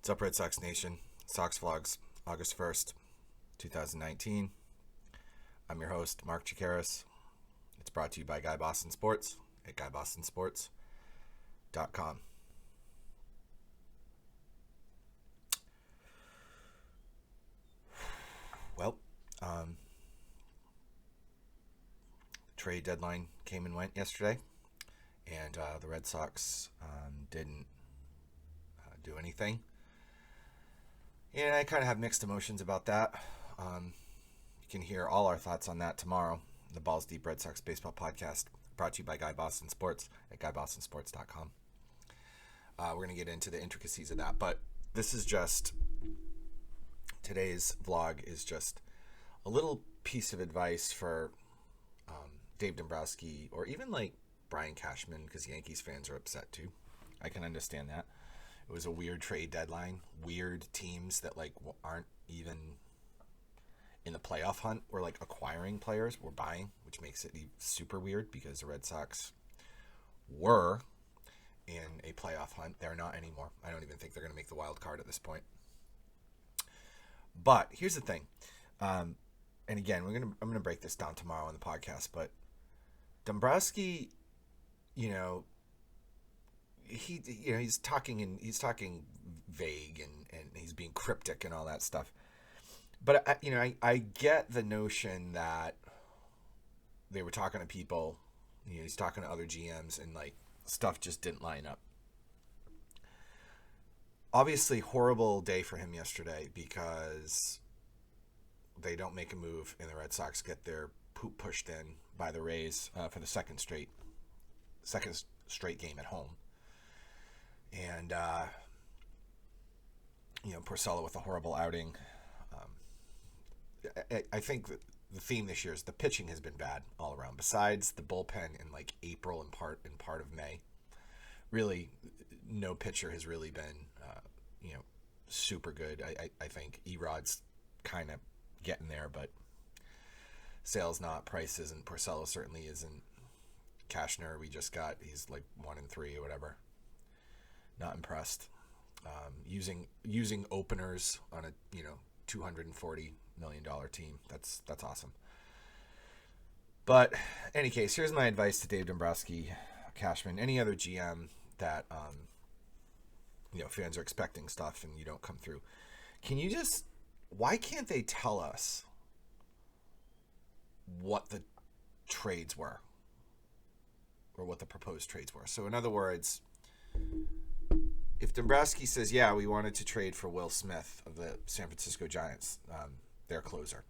What's up, Red Sox Nation? Sox Vlogs August 1st, 2019. I'm your host, Mark Chikaris. It's brought to you by Guy Boston Sports at GuyBostonSports.com. Well, trade deadline came and went yesterday, and the Red Sox didn't do anything. And I kind of have mixed emotions about that. You can hear all our thoughts on that tomorrow. The Balls Deep Red Sox Baseball Podcast, brought to you by Guy Boston Sports at GuyBostonSports.com. We're going to get into the intricacies of that, but this is just, today's vlog is just a little piece of advice for Dave Dombrowski, or even like Brian Cashman, because Yankees fans are upset too. I can understand that. It was a weird trade deadline. Weird teams that like aren't even in the playoff hunt were like acquiring players, were buying, which makes it super weird because the Red Sox were in a playoff hunt. They're not anymore. I don't even think they're going to make the wild card at this point. But here's the thing. And again, I'm going to break this down tomorrow on the podcast, but Dombrowski, he's talking vague and he's being cryptic and all that stuff. But I get the notion that they were talking to people, he's talking to other GMs, and like stuff just didn't line up. Obviously, horrible day for him yesterday because they don't make a move and the Red Sox get their poop pushed in by the Rays for the second straight game at home. And, Porcello with a horrible outing. I think that the theme this year is the pitching has been bad all around. Besides the bullpen in like April and part of May, really no pitcher has really been, super good. I think Erod's kind of getting there, but Sale's not, Price isn't, Porcello certainly isn't. Cashner, he's like 1-3 or whatever. Not impressed. Using openers on a $240 million team. That's awesome. But any case, here's my advice to Dave Dombrowski, Cashman, any other GM that fans are expecting stuff and you don't come through. Why can't they tell us what the trades were? Or what the proposed trades were. So in other words, if Dombrowski says, yeah, we wanted to trade for Will Smith of the San Francisco Giants, their closer,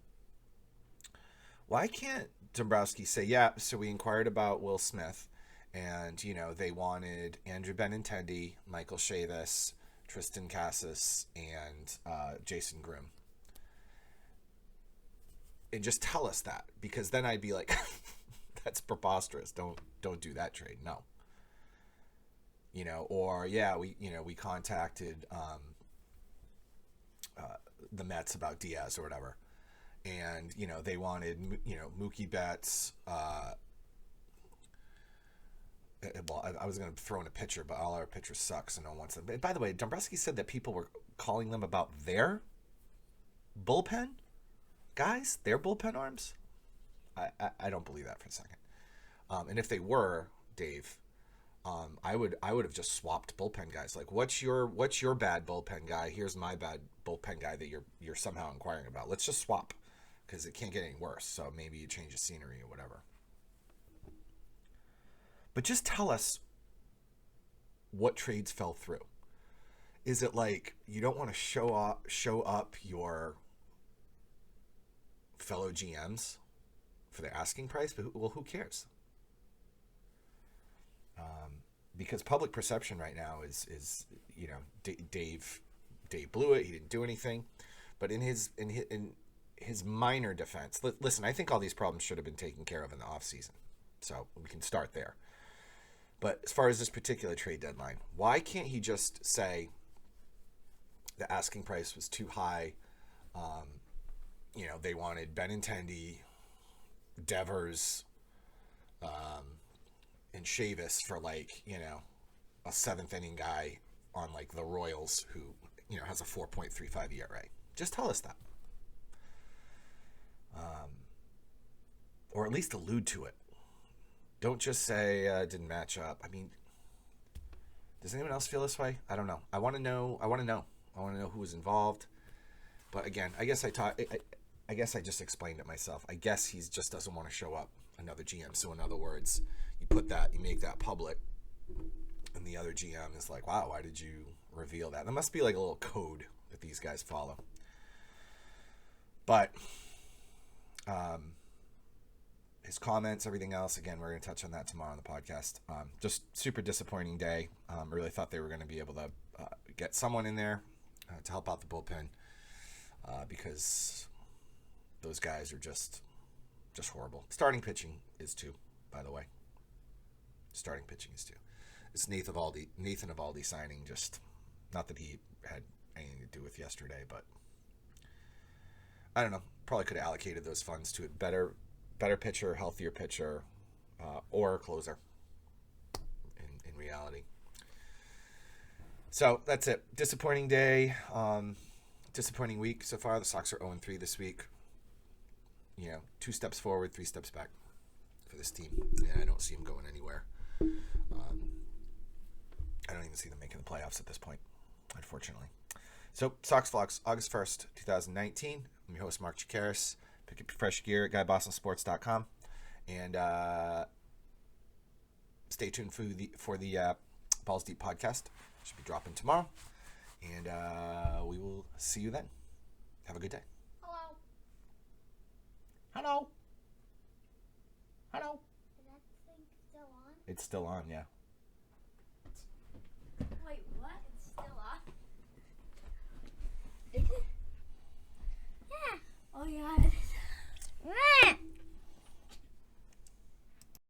why can't Dombrowski say, yeah, so we inquired about Will Smith and, they wanted Andrew Benintendi, Michael Chavis, Tristan Casas, and Jason Groom. And just tell us that, because then I'd be like, that's preposterous. Don't do that trade. No. Or yeah, we contacted the Mets about Diaz or whatever, and they wanted Mookie Betts. Well, I was going to throw in a pitcher, but all our pitchers suck, so no one wants them. By the way, Dombrowski said that people were calling them about their bullpen guys, their bullpen arms. I don't believe that for a second. And if they were, Dave, I would have just swapped bullpen guys. Like, what's your bad bullpen guy? Here's my bad bullpen guy that you're somehow inquiring about. Let's just swap, because it can't get any worse. So maybe you change the scenery or whatever. But just tell us what trades fell through. Is it like you don't want to show up your fellow GMs for the asking price? But who cares? Because public perception right now is Dave blew it. He didn't do anything. But in his minor defense, listen, I think all these problems should have been taken care of in the offseason. So we can start there. But as far as this particular trade deadline, why can't he just say the asking price was too high? They wanted Benintendi, Devers, and Chavis for a seventh inning guy on like the Royals who has a 4.35 ERA. Just tell us that. Or at least allude to it. Don't just say didn't match up. I mean, does anyone else feel this way? I don't know. I want to know who was involved. But again, I guess I guess I just explained it myself. I guess he just doesn't want to show up, another GM. So in other words, you make that public, and the other GM is like, wow, why did you reveal that? There must be like a little code that these guys follow. But his comments, everything else, again, we're going to touch on that tomorrow on the podcast. Just super disappointing day. I really thought they were going to be able to get someone in there to help out the bullpen because those guys are just horrible. Starting pitching is too, by the way. Starting pitching is too. This Nathan Eovaldi signing, just not that he had anything to do with yesterday, but I don't know. Probably could have allocated those funds to a better pitcher, healthier pitcher, or closer in reality. So that's it. Disappointing day. Disappointing week so far. The Sox are 0-3 this week. 2 steps forward, 3 steps back for this team. And I don't see them going anywhere. I don't even see them making the playoffs at this point, unfortunately. So, Sox Vlogs, August 1st, 2019. I'm your host, Mark Chikaris. Pick up your fresh gear at GuyBostonSports.com. And stay tuned for the Balls Deep podcast. It should be dropping tomorrow. And we will see you then. Have a good day. Hello. Is that thing still on? It's still on, yeah.